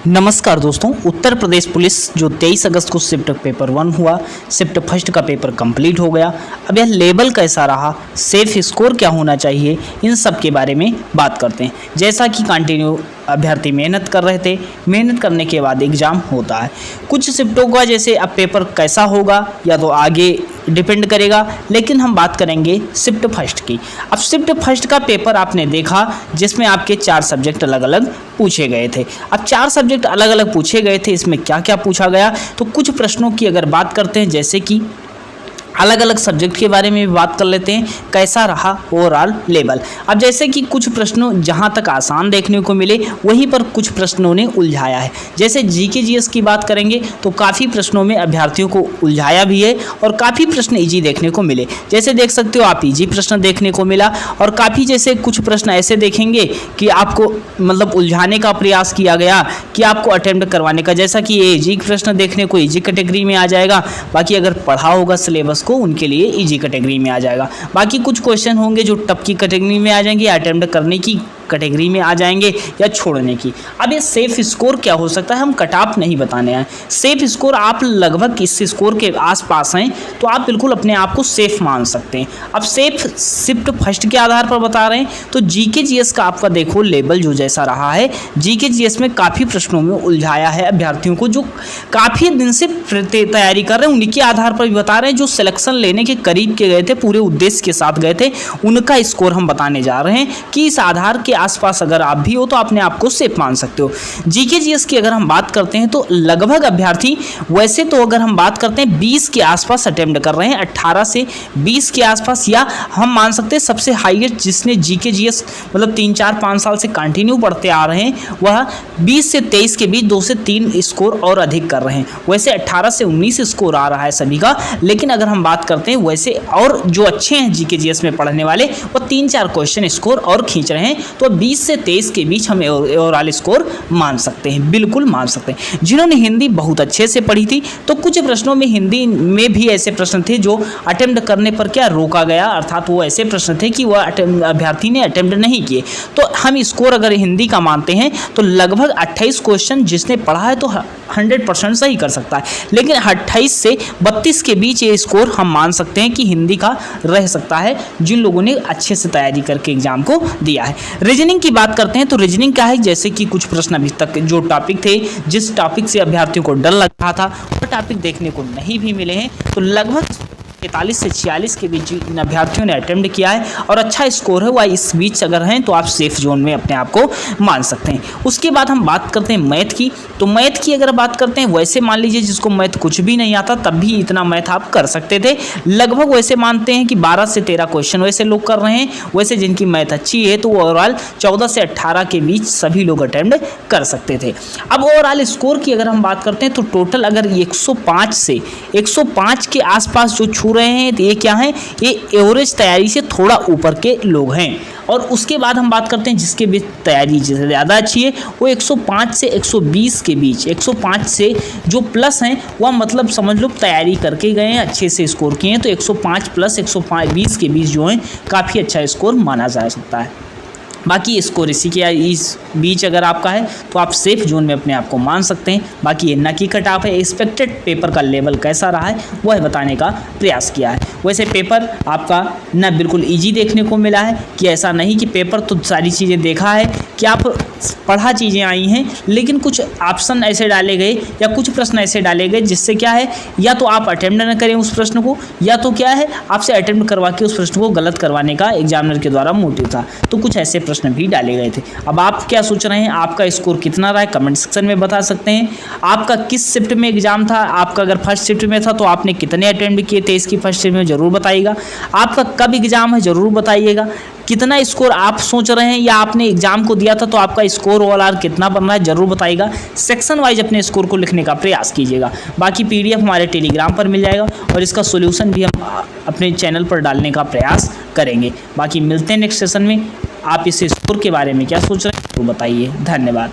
नमस्कार दोस्तों, उत्तर प्रदेश पुलिस जो 23 अगस्त को शिफ्ट पेपर 1 हुआ, शिफ्ट फर्स्ट का पेपर कंप्लीट हो गया। अब यह लेवल कैसा रहा, सेफ स्कोर क्या होना चाहिए, इन सब के बारे में बात करते हैं। जैसा कि कंटिन्यू अभ्यर्थी मेहनत कर रहे थे, मेहनत करने के बाद एग्ज़ाम होता है। कुछ शिफ्टों का जैसे अब पेपर कैसा होगा या तो आगे डिपेंड करेगा, लेकिन हम बात करेंगे शिफ्ट फर्स्ट की। अब शिफ्ट फर्स्ट का पेपर आपने देखा जिसमें आपके 4 सब्जेक्ट अलग अलग पूछे गए थे। अब 4 सब्जेक्ट अलग अलग पूछे गए थे, इसमें क्या क्या पूछा गया, तो कुछ प्रश्नों की अगर बात करते हैं, जैसे कि अलग अलग सब्जेक्ट के बारे में भी बात कर लेते हैं, कैसा रहा ओवरऑल लेवल। अब जैसे कि कुछ प्रश्नों जहां तक आसान देखने को मिले, वहीं पर कुछ प्रश्नों ने उलझाया है। जैसे जीके जीएस की बात करेंगे तो काफ़ी प्रश्नों में अभ्यर्थियों को उलझाया भी है और काफ़ी प्रश्न ईजी देखने को मिले। जैसे देख सकते हो आप, ईजी प्रश्न देखने को मिला और काफ़ी जैसे कुछ प्रश्न ऐसे देखेंगे कि आपको मतलब उलझाने का प्रयास किया गया कि आपको अटेम्प्ट करवाने का। जैसा कि ये ईजी प्रश्न देखने को ईजी कैटेगरी में आ जाएगा, बाकी अगर पढ़ा होगा सिलेबस को उनके लिए इजी कैटेगरी में आ जाएगा। बाकी कुछ क्वेश्चन होंगे जो टफ की कैटेगरी में आ जाएंगे, अटेम्प्ट करने की कैटेगरी में आ जाएंगे या छोड़ने की। अब ये सेफ स्कोर क्या हो सकता है, हम कट ऑफ नहीं बताने हैं। सेफ स्कोर आप लगभग इस स्कोर के आसपास हैं तो आप बिल्कुल अपने आप को सेफ मान सकते हैं। अब सेफ शिफ्ट फर्स्ट के आधार पर बता रहे हैं तो जीके जीएस का आपका देखो लेवल जो जैसा रहा है, जीके जीएस में काफ़ी प्रश्नों में उलझाया है अभ्यर्थियों को, जो काफ़ी दिन से तैयारी कर रहे हैं। उनके आधार पर भी बता रहे हैं, जो सिलेक्शन लेने के करीब के गए थे, पूरे उद्देश्य के साथ गए थे, उनका स्कोर हम बताने जा रहे हैं कि इस आधार के आसपास अगर आप भी हो तो अपने आप को सेफ मान सकते हो। जीके जीएस की अगर हम बात करते हैं तो लगभग अभ्यर्थी वैसे तो अगर हम बात करते हैं 20 के आसपास अटेम्प्ट कर रहे हैं, 18 से 20 के आसपास, या हम मान सकते हैं सबसे हाईएस्ट जिसने जीके जीएस मतलब 3, 4, 5 साल से कंटिन्यू पढ़ते आ रहे हैं, वह 20 से 23 के बीच 2 से 3 स्कोर और अधिक कर रहे हैं। वैसे 18 से 19 स्कोर आ रहा है सभी का, लेकिन अगर हम बात करते हैं वैसे और जो अच्छे हैं जीके जीएस में पढ़ने वाले, वो 3-4 क्वेश्चन स्कोर और खींच रहे हैं, तो 20 से 23 के बीच हम ओवरऑल स्कोर मान सकते हैं, बिल्कुल मान सकते हैं। जिन्होंने हिंदी बहुत अच्छे से पढ़ी थी तो कुछ प्रश्नों में हिंदी में भी ऐसे प्रश्न थे जो अटेम्प्ट करने पर क्या रोका गया, अर्थात वो ऐसे प्रश्न थे कि वह अभ्यर्थी ने अटेम्प्ट नहीं किए। तो हम स्कोर अगर हिंदी का मानते हैं तो लगभग 28 क्वेश्चन जिसने पढ़ा है तो 100% सही कर सकता है, लेकिन 28 से 32 के बीच ये स्कोर हम मान सकते हैं कि हिंदी का रह सकता है, जिन लोगों ने अच्छे से तैयारी करके एग्जाम को दिया है। रीजनिंग की बात करते हैं तो रीजनिंग क्या है, जैसे कि कुछ प्रश्न अभी तक जो टॉपिक थे, जिस टॉपिक से अभ्यर्थियों को डर लग रहा था, वो टॉपिक देखने को नहीं भी मिले हैं, तो लगभग 43 से 46 के बीच इन अभ्यर्थियों ने अटेम्प्ट किया है और अच्छा स्कोर है, वह इस बीच अगर हैं तो आप सेफ जोन में अपने आप को मान सकते हैं। उसके बाद हम बात करते हैं मैथ की, तो मैथ की अगर बात करते हैं, वैसे मान लीजिए जिसको मैथ कुछ भी नहीं आता तब भी इतना मैथ आप कर सकते थे। लगभग वैसे मानते हैं कि 12 से 13 क्वेश्चन वैसे लोग कर रहे हैं, वैसे जिनकी मैथ अच्छी है तो ओवरऑल 14 से 18 के बीच सभी लोग अटेम्प्ट कर सकते थे। अब ओवरऑल स्कोर की अगर हम बात करते हैं तो टोटल अगर 105 से 105 के आसपास जो छू रहे हैं तो ये क्या है, ये एवरेज तैयारी से थोड़ा ऊपर के लोग हैं। और उसके बाद हम बात करते हैं जिसके भी तैयारी जिससे ज़्यादा अच्छी है, वो 105 से 120 के बीच, 105 से जो प्लस हैं वह मतलब समझ लो तैयारी करके गए हैं, अच्छे से स्कोर किए हैं, तो 105 प्लस 120 के बीच जो हैं काफ़ी अच्छा स्कोर माना जा सकता है। बाकी स्कोर इसी के इस बीच अगर आपका है तो आप सेफ जोन में अपने आप को मान सकते हैं। बाकी ये न की कट ऑफ है, एक्सपेक्टेड पेपर का लेवल कैसा रहा है वह बताने का प्रयास किया है। वैसे पेपर आपका न बिल्कुल इजी देखने को मिला है, कि ऐसा नहीं कि पेपर तो सारी चीज़ें देखा है कि आप पढ़ा चीज़ें आई हैं, लेकिन कुछ ऑप्शन ऐसे डाले गए या कुछ प्रश्न ऐसे डाले गए जिससे क्या है, या तो आप अटेम्प्ट न करें उस प्रश्न को, या तो क्या है आपसे अटेम्प्ट करवा के उस प्रश्न को गलत करवाने का एग्जामिनर के द्वारा मोटिव था। तो कुछ ऐसे प्रश्न भी डाले गए थे। अब आप क्या सोच रहे हैं, आपका स्कोर कितना रहा है कमेंट सेक्शन में बता सकते हैं। आपका किस शिफ्ट में एग्जाम था, आपका अगर फर्स्ट शिफ्ट में था तो आपने कितने अटेम्प्ट किए थे इसकी फर्स्ट शिफ्ट में ज़रूर बताइएगा। आपका कब एग्जाम है ज़रूर बताइएगा। कितना स्कोर आप सोच रहे हैं या आपने एग्जाम को दिया था तो आपका स्कोर ओवरऑल कितना बन रहा है ज़रूर बताइएगा। सेक्शन वाइज अपने स्कोर को लिखने का प्रयास कीजिएगा। बाकी पीडीएफ हमारे टेलीग्राम पर मिल जाएगा और इसका सॉल्यूशन भी हम अपने चैनल पर डालने का प्रयास करेंगे। बाकी मिलते हैं नेक्स्ट सेशन में। आप इस स्कोर के बारे में क्या सोच रहे हैं तो बताइए। धन्यवाद।